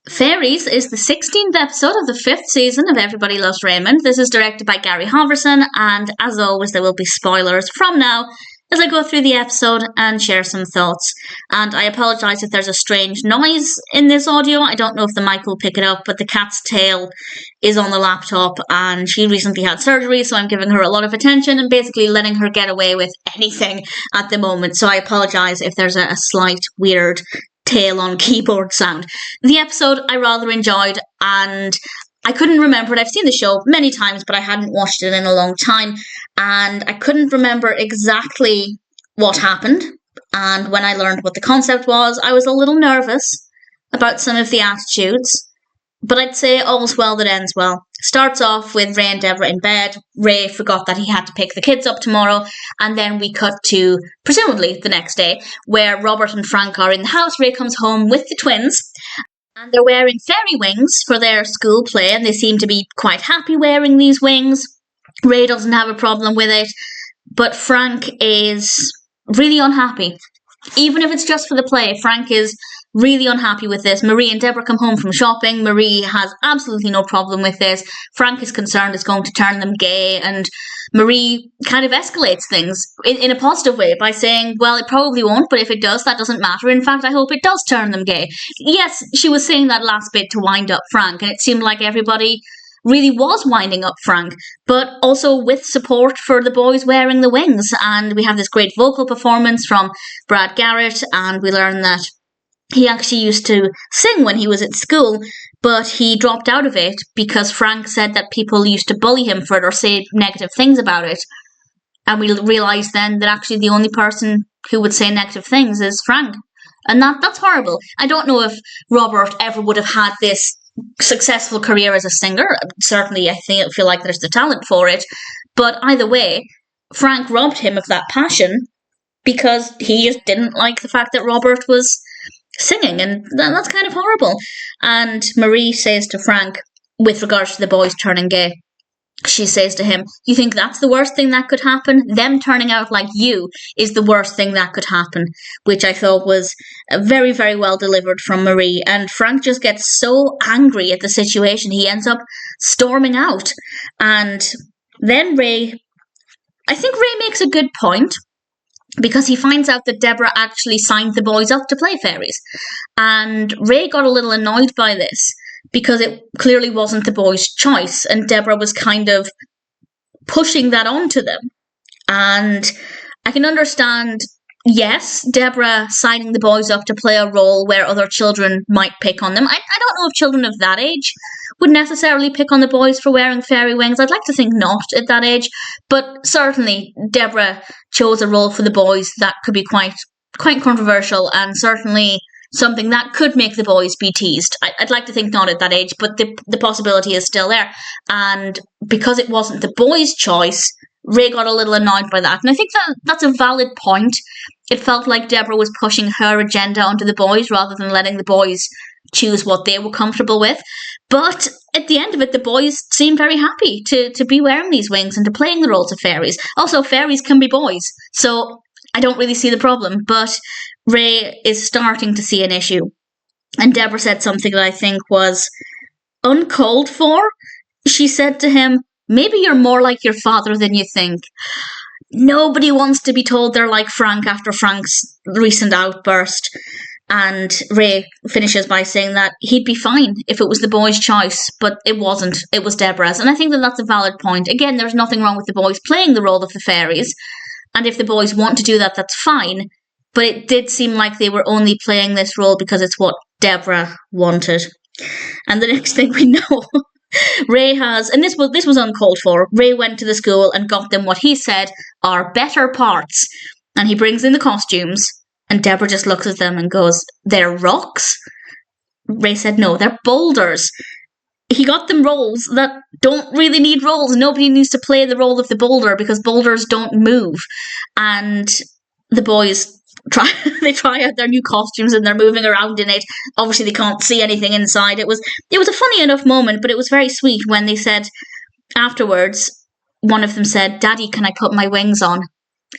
Fairies is the 16th episode of the 5th season of Everybody Loves Raymond. This is directed by Halvorson, and as always there will be spoilers from now as I go through the episode and share some thoughts. And I apologise if there's a strange noise in this audio. I don't know if the mic will pick it up, but the cat's tail is on the laptop and she recently had surgery, so I'm giving her a lot of attention and basically letting her get away with anything at the moment. So I apologise if there's a slight weird tail on keyboard sound. The episode I rather enjoyed, and I couldn't remember it. I've seen the show many times, but I hadn't watched it in a long time, and I couldn't remember exactly what happened. And when I learned what the concept was, I was a little nervous about some of the attitudes. But I'd say all's well that ends well. Starts off with Ray and Debra in bed. Ray forgot that he had to pick the kids up tomorrow. And then we cut to, presumably, the next day, where Robert and Frank are in the house. Ray comes home with the twins. And they're wearing fairy wings for their school play. And they seem to be quite happy wearing these wings. Ray doesn't have a problem with it. But Frank is really unhappy. Even if it's just for the play, Frank is really unhappy with this. Marie and Debra come home from shopping. Marie has absolutely no problem with this. Frank is concerned it's going to turn them gay, and Marie kind of escalates things in a positive way by saying, well, it probably won't, but if it does, that doesn't matter. In fact, I hope it does turn them gay. Yes, she was saying that last bit to wind up Frank, and it seemed like everybody really was winding up Frank, but also with support for the boys wearing the wings. And we have this great vocal performance from Brad Garrett, and we learn that he actually used to sing when he was at school, but he dropped out of it because Frank said that people used to bully him for it or say negative things about it. And we realised then that actually the only person who would say negative things is Frank. And that's horrible. I don't know if Robert ever would have had this successful career as a singer. Certainly, I feel like there's the talent for it. But either way, Frank robbed him of that passion because he just didn't like the fact that Robert was singing, and that's kind of horrible. And Marie says to Frank, with regards to the boys turning gay, she says to him, you think that's the worst thing that could happen? Them turning out like you is the worst thing that could happen, which I thought was very, very well delivered from Marie. And Frank just gets so angry at the situation, he ends up storming out. And then I think Ray makes a good point, because he finds out that Debra actually signed the boys up to play fairies. And Ray got a little annoyed by this, because it clearly wasn't the boys' choice, and Debra was kind of pushing that onto them. And I can understand, yes, Debra signing the boys up to play a role where other children might pick on them. I don't know if children of that age would necessarily pick on the boys for wearing fairy wings. I'd like to think not at that age, but certainly Debra chose a role for the boys that could be quite controversial, and certainly something that could make the boys be teased. I'd like to think not at that age, but the possibility is still there. And because it wasn't the boys' choice, Ray got a little annoyed by that. And I think that's a valid point. It felt like Debra was pushing her agenda onto the boys rather than letting the boys choose what they were comfortable with. But at the end of it, the boys seem very happy to be wearing these wings and to playing the roles of fairies. Also, fairies can be boys, so I don't really see the problem. But Ray is starting to see an issue. And Debra said something that I think was uncalled for. She said to him, maybe you're more like your father than you think. Nobody wants to be told they're like Frank after Frank's recent outburst. And Ray finishes by saying that he'd be fine if it was the boys' choice, but it wasn't. It was Debra's. And I think that that's a valid point. Again, there's nothing wrong with the boys playing the role of the fairies. And if the boys want to do that, that's fine. But it did seem like they were only playing this role because it's what Debra wanted. And the next thing we know, Ray has, and this was uncalled for, Ray went to the school and got them what he said are better parts. And he brings in the costumes. And Debra just looks at them and goes, they're rocks? Ray said, no, they're boulders. He got them roles that don't really need roles. Nobody needs to play the role of the boulder because boulders don't move. And the boys try out their new costumes and they're moving around in it. Obviously, they can't see anything inside. It was a funny enough moment, but it was very sweet when they said afterwards, one of them said, Daddy, can I put my wings on?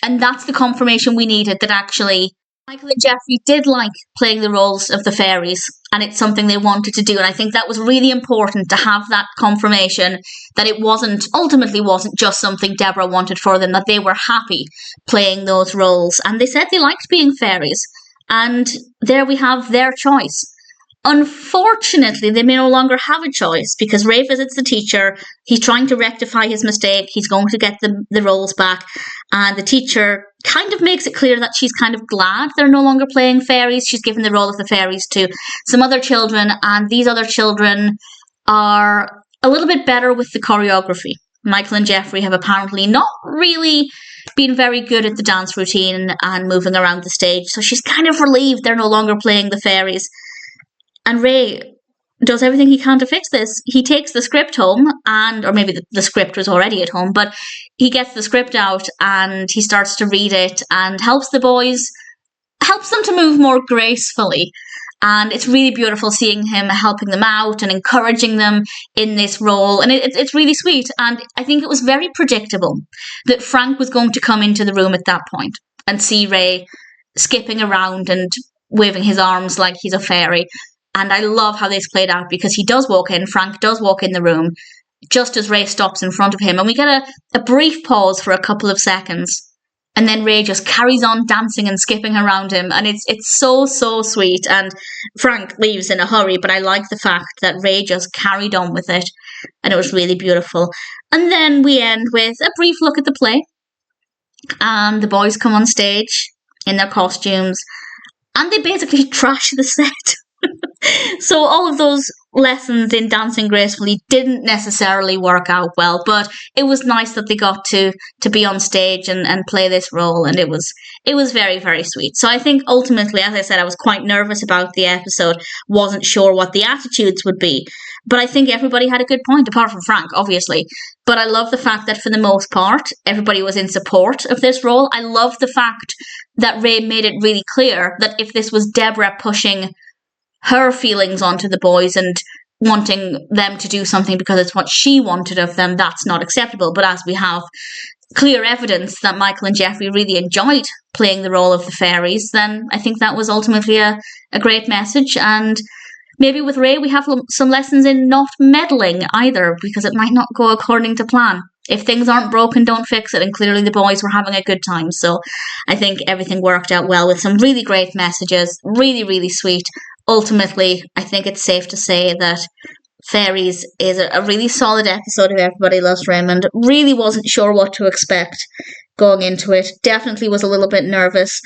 And that's the confirmation we needed that actually Michael and Geoffrey did like playing the roles of the fairies, and it's something they wanted to do. And I think that was really important to have that confirmation that it ultimately wasn't just something Debra wanted for them, that they were happy playing those roles. And they said they liked being fairies. And there we have their choice. Unfortunately, they may no longer have a choice because Ray visits the teacher. He's trying to rectify his mistake. He's going to get the roles back. And the teacher kind of makes it clear that she's kind of glad they're no longer playing fairies. She's given the role of the fairies to some other children. And these other children are a little bit better with the choreography. Michael and Geoffrey have apparently not really been very good at the dance routine and moving around the stage. So she's kind of relieved they're no longer playing the fairies. And Ray does everything he can to fix this. He takes the script home, or maybe the script was already at home, but he gets the script out and he starts to read it and helps the boys, helps them to move more gracefully. And it's really beautiful seeing him helping them out and encouraging them in this role. And it's really sweet. And I think it was very predictable that Frank was going to come into the room at that point and see Ray skipping around and waving his arms like he's a fairy. And I love how this played out because he does walk in, Frank does walk in the room, just as Ray stops in front of him. And we get a brief pause for a couple of seconds. And then Ray just carries on dancing and skipping around him. And it's so, so sweet. And Frank leaves in a hurry, but I like the fact that Ray just carried on with it. And it was really beautiful. And then we end with a brief look at the play. And the boys come on stage in their costumes. And they basically trash the set. So all of those lessons in dancing gracefully didn't necessarily work out well, but it was nice that they got to be on stage and play this role, and it was very, very sweet. So I think ultimately, as I said, I was quite nervous about the episode, wasn't sure what the attitudes would be, but I think everybody had a good point, apart from Frank, obviously. But I love the fact that for the most part, everybody was in support of this role. I love the fact that Ray made it really clear that if this was Debra pushing her feelings onto the boys and wanting them to do something because it's what she wanted of them, that's not acceptable. But as we have clear evidence that Michael and Geoffrey really enjoyed playing the role of the fairies, then I think that was ultimately a great message. And maybe with Ray, we have some lessons in not meddling either, because it might not go according to plan. If things aren't broken, don't fix it. And clearly the boys were having a good time. So I think everything worked out well with some really great messages. Really, really sweet. Ultimately, I think it's safe to say that Fairies is a really solid episode of Everybody Loves Raymond. Really wasn't sure what to expect going into it. Definitely was a little bit nervous.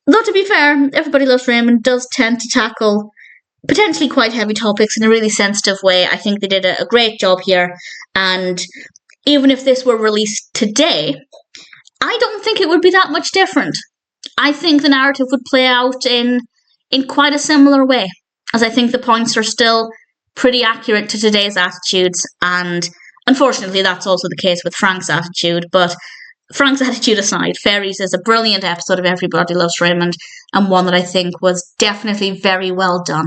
Though to be fair, Everybody Loves Raymond does tend to tackle potentially quite heavy topics in a really sensitive way. I think they did a great job here. And even if this were released today, I don't think it would be that much different. I think the narrative would play out in quite a similar way, as I think the points are still pretty accurate to today's attitudes, and unfortunately that's also the case with Frank's attitude. But Frank's attitude aside, Fairies is a brilliant episode of Everybody Loves Raymond, and one that I think was definitely very well done.